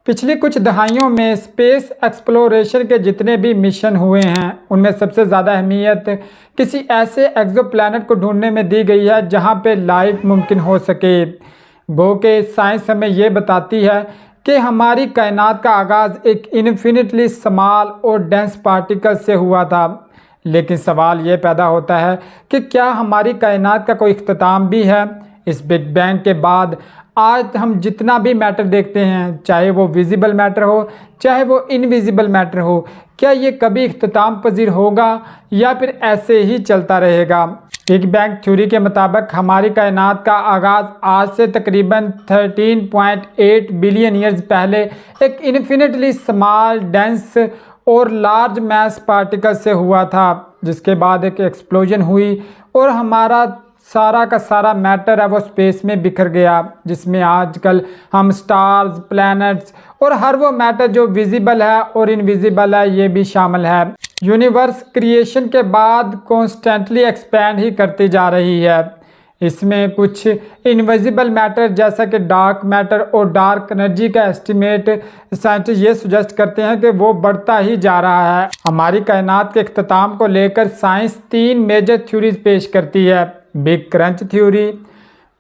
पिछली कुछ दहाइयों में स्पेस एक्सप्लोरेशन के जितने भी मिशन हुए हैं उनमें सबसे ज़्यादा अहमियत किसी ऐसे एक्सोप्लैनेट को ढूंढने में दी गई है जहां पे लाइफ मुमकिन हो सके। गो के साइंस हमें ये बताती है कि हमारी कायनात का आगाज़ एक इन्फिनिटली स्मॉल और डेंस पार्टिकल से हुआ था। लेकिन सवाल ये पैदा होता है कि क्या हमारी कायनात का कोई इख्तिताम भी है। इस बिग बैंग के बाद आज हम जितना भी मैटर देखते हैं, चाहे वो विजिबल मैटर हो चाहे वो इनविजिबल मैटर हो, क्या ये कभी इख्तिताम पजीर होगा या फिर ऐसे ही चलता रहेगा। बिग बैंग थ्योरी के मुताबिक हमारी कायनात का आगाज़ आज से तकरीबन 13.8 बिलियन ईयर्स पहले एक इन्फिनिटली स्मॉल डेंस और लार्ज मैस पार्टिकल से हुआ था, जिसके बाद एक एक्सप्लोजन हुई और हमारा सारा का सारा मैटर है वो स्पेस में बिखर गया, जिसमें आजकल हम स्टार्स, प्लैनेट्स और हर वो मैटर जो विजिबल है और इनविजिबल है ये भी शामिल है। यूनिवर्स क्रिएशन के बाद कॉन्स्टेंटली एक्सपैंड ही करती जा रही है। इसमें कुछ इनविजिबल मैटर जैसा कि डार्क मैटर और डार्क एनर्जी का एस्टिमेट साइंटिस्ट ये सुजेस्ट करते हैं कि वो बढ़ता ही जा रहा है। हमारी कायनात के इख्तिताम को लेकर साइंस 3 मेजर थ्योरीज पेश करती है। Big crunch theory,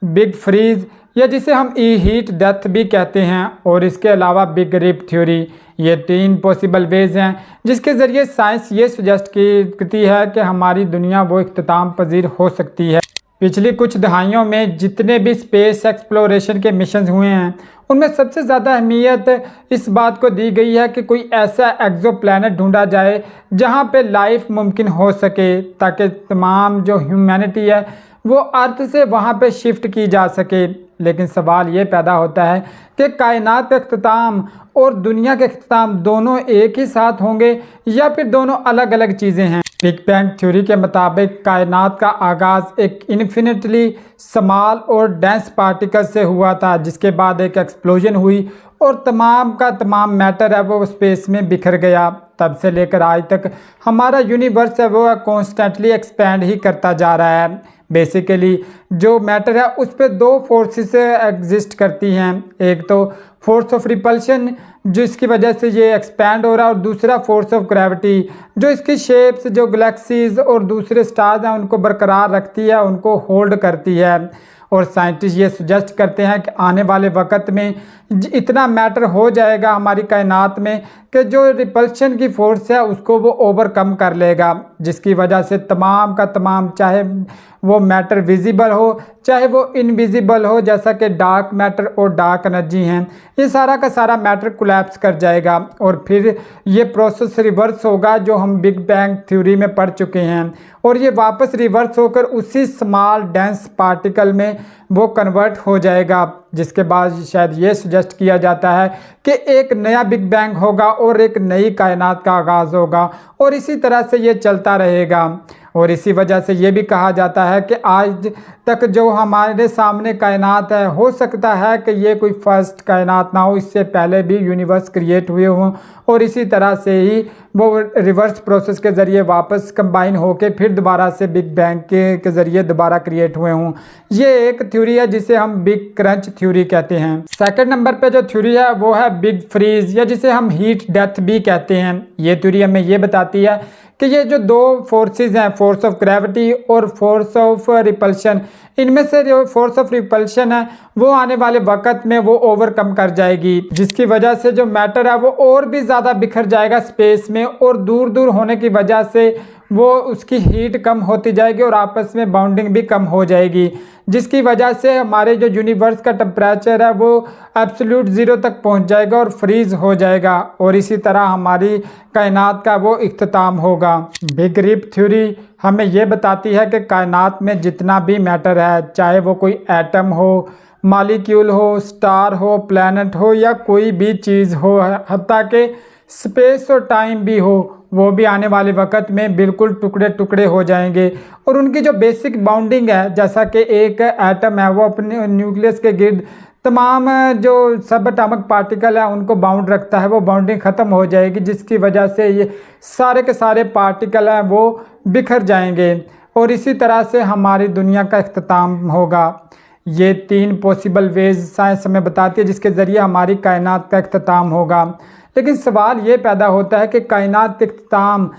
big freeze या जिसे हम हीट डेथ भी कहते हैं, और इसके अलावा बिग रिप थ्योरी। ये 3 पॉसिबल वेज हैं जिसके ज़रिए साइंस ये सुजेस्ट करती है कि हमारी दुनिया वो इख्तिताम पजीर हो सकती है। पिछली कुछ दहाइयों में जितने भी स्पेस एक्सप्लोरेशन के मिशन हुए हैं उनमें सबसे ज़्यादा अहमियत इस बात को दी गई है कि कोई ऐसा एक्सोप्लैनेट ढूंढा जाए जहां पे लाइफ मुमकिन हो सके, ताकि तमाम जो ह्यूमैनिटी है वो अर्थ से वहां पे शिफ्ट की जा सके। लेकिन सवाल ये पैदा होता है कि कायनात का इख्तिताम और दुनिया के इख्तिताम दोनों एक ही साथ होंगे या फिर दोनों अलग अलग चीज़ें हैं। बिग बैंग थ्योरी के मुताबिक कायनात का आगाज़ एक इन्फिनिटली स्मॉल और डेंस पार्टिकल से हुआ था, जिसके बाद एक एक्सप्लोजन हुई और तमाम का तमाम मैटर है वो स्पेस में बिखर गया। तब से लेकर आज तक हमारा यूनिवर्स है वो कॉन्स्टेंटली एक्सपैंड ही करता जा रहा है। बेसिकली जो मैटर है उस पर 2 फोर्सेस एग्जिस्ट करती हैं। एक तो फोर्स ऑफ रिपल्शन जिसकी वजह से ये एक्सपैंड हो रहा है, और दूसरा फोर्स ऑफ ग्रेविटी जो इसकी शेप्स, जो गैलेक्सीज और दूसरे स्टार्स हैं उनको बरकरार रखती है, उनको होल्ड करती है। और साइंटिस्ट ये सुजेस्ट करते हैं कि आने वाले वक्त में इतना मैटर हो जाएगा हमारी कायनात में कि जो रिपल्शन की फोर्स है उसको वो ओवरकम कर लेगा, जिसकी वजह से तमाम का तमाम, चाहे वो मैटर विजिबल हो चाहे वो इनविजिबल हो, जैसा कि डार्क मैटर और डार्क एनर्जी हैं, ये सारा का सारा मैटर कोलैप्स कर जाएगा और फिर ये प्रोसेस रिवर्स होगा जो हम बिग बैंग थ्योरी में पढ़ चुके हैं, और ये वापस रिवर्स होकर उसी स्मॉल डेंस पार्टिकल में वो कन्वर्ट हो जाएगा, जिसके बाद शायद ये सुजेस्ट किया जाता है कि एक नया बिग बैंग होगा और एक नई कायनात का आगाज़ होगा, और इसी तरह से ये चलता रहेगा। और इसी वजह से ये भी कहा जाता है कि आज तक जो हमारे सामने कायनात है, हो सकता है कि ये कोई फर्स्ट कायनात ना हो, इससे पहले भी यूनिवर्स क्रिएट हुए हों और इसी तरह से ही वो रिवर्स प्रोसेस के ज़रिए वापस कंबाइन होके फिर दोबारा से बिग बैंग के ज़रिए दोबारा क्रिएट हुए हों। ये एक थ्योरी है जिसे हम बिग क्रंच थ्योरी कहते हैं। सेकंड नंबर पे जो थ्योरी है वो है बिग फ्रीज या जिसे हम हीट डेथ भी कहते हैं। ये थ्योरी हमें ये बताती है कि ये जो 2 फोर्सेस हैं, फोर्स ऑफ ग्रेविटी और फोर्स ऑफ रिपल्शन, इनमें से जो फोर्स ऑफ रिपल्शन है वो आने वाले वक्त में वो ओवरकम कर जाएगी, जिसकी वजह से जो मैटर है वो और भी ज़्यादा बिखर जाएगा स्पेस में, और दूर दूर होने की वजह से वो उसकी हीट कम होती जाएगी और आपस में बाउंडिंग भी कम हो जाएगी, जिसकी वजह से हमारे जो यूनिवर्स का टेम्परेचर है वो एब्सोल्यूट 0 तक पहुंच जाएगा और फ्रीज हो जाएगा, और इसी तरह हमारी कायनात का वो इख्तिताम होगा। बिग रिप थ्योरी हमें ये बताती है कि कायनात में जितना भी मैटर है, चाहे वो कोई एटम हो, मॉलिक्यूल हो, स्टार हो, प्लैनेट हो या कोई भी चीज़ हो, हत्ता कि स्पेस और टाइम भी हो, वो भी आने वाले वक्त में बिल्कुल टुकड़े टुकड़े हो जाएंगे, और उनकी जो बेसिक बाउंडिंग है, जैसा कि एक एटम है वो अपने न्यूक्लियस के गिर्द तमाम जो सब एटॉमिक पार्टिकल है उनको बाउंड रखता है, वो बाउंडिंग ख़त्म हो जाएगी, जिसकी वजह से ये सारे के सारे पार्टिकल हैं वो बिखर जाएंगे और इसी तरह से हमारी दुनिया का इख्तिताम होगा। ये 3 पॉसिबल वेज साइंस हमें बताती है जिसके ज़रिए हमारी कायनात का इख्तिताम होगा। लेकिन सवाल ये पैदा होता है कि कायनात के इख्तिताम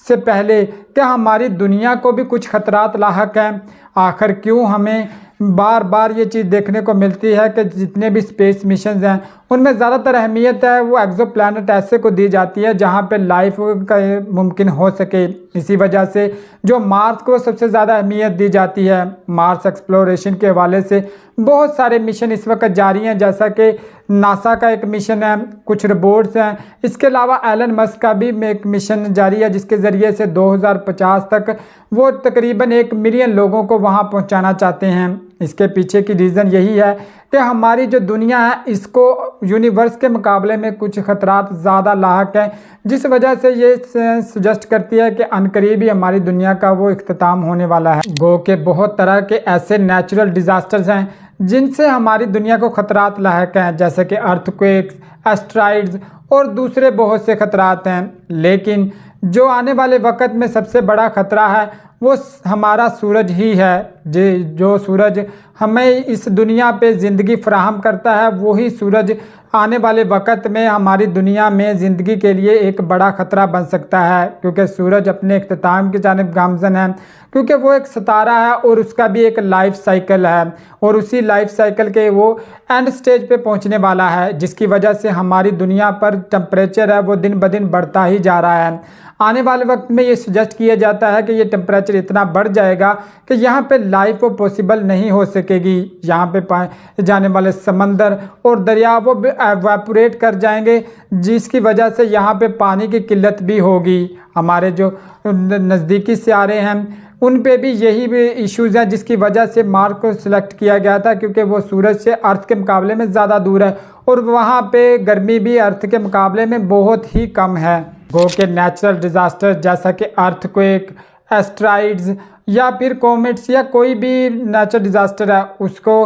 से पहले क्या हमारी दुनिया को भी कुछ खतरात लाहक हैं? आखिर क्यों हमें बार बार ये चीज़ देखने को मिलती है कि जितने भी स्पेस मिशंस हैं उनमें ज़्यादातर अहमियत है वो एक्सो प्लैनेट ऐसे को दी जाती है जहाँ पे लाइफ का मुमकिन हो सके। इसी वजह से जो मार्स को सबसे ज़्यादा अहमियत दी जाती है। मार्स एक्सप्लोरेशन के हवाले से बहुत सारे मिशन इस वक्त जारी हैं, जैसा कि नासा का एक मिशन है, कुछ रोबोट्स हैं। इसके अलावा एलन मस्क का भी एक मिशन जारी है जिसके ज़रिए से 2050 तक वो तकरीबन 1 मिलियन लोगों को वहाँ पहुँचाना चाहते हैं। इसके पीछे की रीज़न यही है कि हमारी जो दुनिया है इसको यूनिवर्स के मुकाबले में कुछ ख़तरात ज़्यादा लाहक हैं, जिस वजह से ये सजेस्ट करती है कि अनकरीब ही हमारी दुनिया का वो इख्तिताम होने वाला है। गो के बहुत तरह के ऐसे नेचुरल डिज़ास्टर्स हैं जिनसे हमारी दुनिया को ख़तरात लाहक हैं, जैसे कि अर्थक्वेक्स, एस्ट्रॉइड्स और दूसरे बहुत से ख़तरात हैं। लेकिन जो आने वाले वक्त में सबसे बड़ा ख़तरा है वो हमारा सूरज ही है। जो सूरज हमें इस दुनिया पे ज़िंदगी फराहम करता है वही सूरज आने वाले वक्त में हमारी दुनिया में ज़िंदगी के लिए एक बड़ा ख़तरा बन सकता है, क्योंकि सूरज अपने इख्तिताम की जानिब गामज़न है, क्योंकि वो एक सितारा है और उसका भी एक लाइफ साइकिल है और उसी लाइफ साइकिल के वो एंड स्टेज पे पहुंचने वाला है, जिसकी वजह से हमारी दुनिया पर टेम्परेचर है वो दिन ब दिन बढ़ता ही जा रहा है। आने वाले वक्त में ये सजेस्ट किया जाता है कि ये टेम्परेचर इतना बढ़ जाएगा कि यहाँ पे लाइफ वो पॉसिबल नहीं हो सकेगी। यहाँ पे पाए जाने वाले समंदर और दरिया वो एवापोरेट कर जाएंगे, जिसकी वजह से यहाँ पे पानी की किल्लत भी होगी। हमारे जो नज़दीकी सियारे हैं उन पे भी यही भी इश्यूज़ हैं, जिसकी वजह से मार्स को सिलेक्ट किया गया था, क्योंकि वो सूरज से अर्थ के मुकाबले में ज़्यादा दूर है और वहाँ पे गर्मी भी अर्थ के मुकाबले में बहुत ही कम है। गो के नेचुरल डिज़ास्टर जैसा कि अर्थक्वेक, एस्ट्रॉइड्स या फिर कॉमेट्स या कोई भी नेचुरल डिज़ास्टर है उसको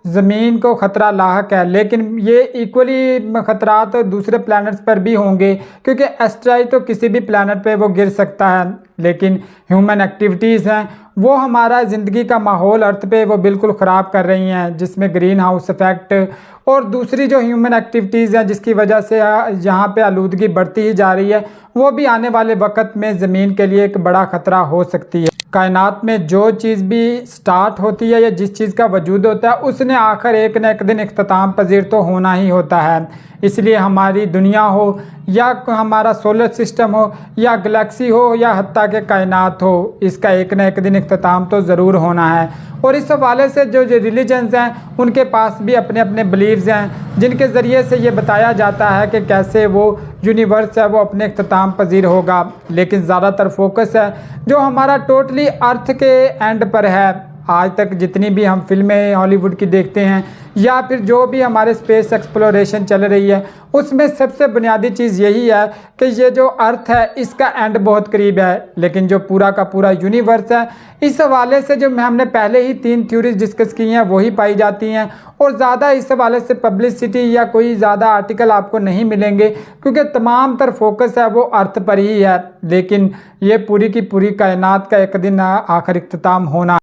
ज़मीन को ख़तरा लाहक है, लेकिन ये इक्वली ख़तरात तो दूसरे प्लैनेट्स पर भी होंगे, क्योंकि एस्ट्रॉइड तो किसी भी प्लैनेट पे वो गिर सकता है। लेकिन ह्यूमन एक्टिविटीज़ हैं वो हमारा ज़िंदगी का माहौल अर्थ पे वो बिल्कुल ख़राब कर रही हैं, जिसमें ग्रीन हाउस इफ़ेक्ट और दूसरी जो ह्यूमन एक्टिविटीज़ हैं जिसकी वजह से यहाँ पे आलूदगी बढ़ती ही जा रही है, वो भी आने वाले वक्त में ज़मीन के लिए एक बड़ा ख़तरा हो सकती है। कायनात में जो चीज़ भी स्टार्ट होती है या जिस चीज़ का वजूद होता है उसने आखिर एक न एक दिन इख्तिताम पजीर तो होना ही होता है। इसलिए हमारी दुनिया हो या हमारा सोलर सिस्टम हो या गैलेक्सी हो या हत्ता के कायनात हो, इसका एक न एक दिन इख्तिताम तो ज़रूर होना है। और इस हवाले से जो रिलीजन्स हैं उनके पास भी अपने अपने बिलीव्स हैं, जिनके ज़रिए से ये बताया जाता है कि कैसे वो यूनिवर्स है वो अपने इख्तिताम पजीर होगा। लेकिन ज़्यादातर फोकस है जो हमारा टोटली अर्थ के एंड पर है। आज तक जितनी भी हम फिल्में हॉलीवुड की देखते हैं या फिर जो भी हमारे स्पेस एक्सप्लोरेशन चल रही है उसमें सबसे बुनियादी चीज़ यही है कि ये जो अर्थ है इसका एंड बहुत करीब है, लेकिन जो पूरा का पूरा यूनिवर्स है इस हवाले से जो हमने पहले ही 3 थ्योरीज डिस्कस की हैं वही पाई जाती हैं और ज़्यादा इस हवाले से पब्लिसिटी या कोई ज़्यादा आर्टिकल आपको नहीं मिलेंगे, क्योंकि तमाम तर फोकस है वो अर्थ पर ही है। लेकिन ये पूरी की पूरी कायनात का एक दिन आखिर इख्तिताम होना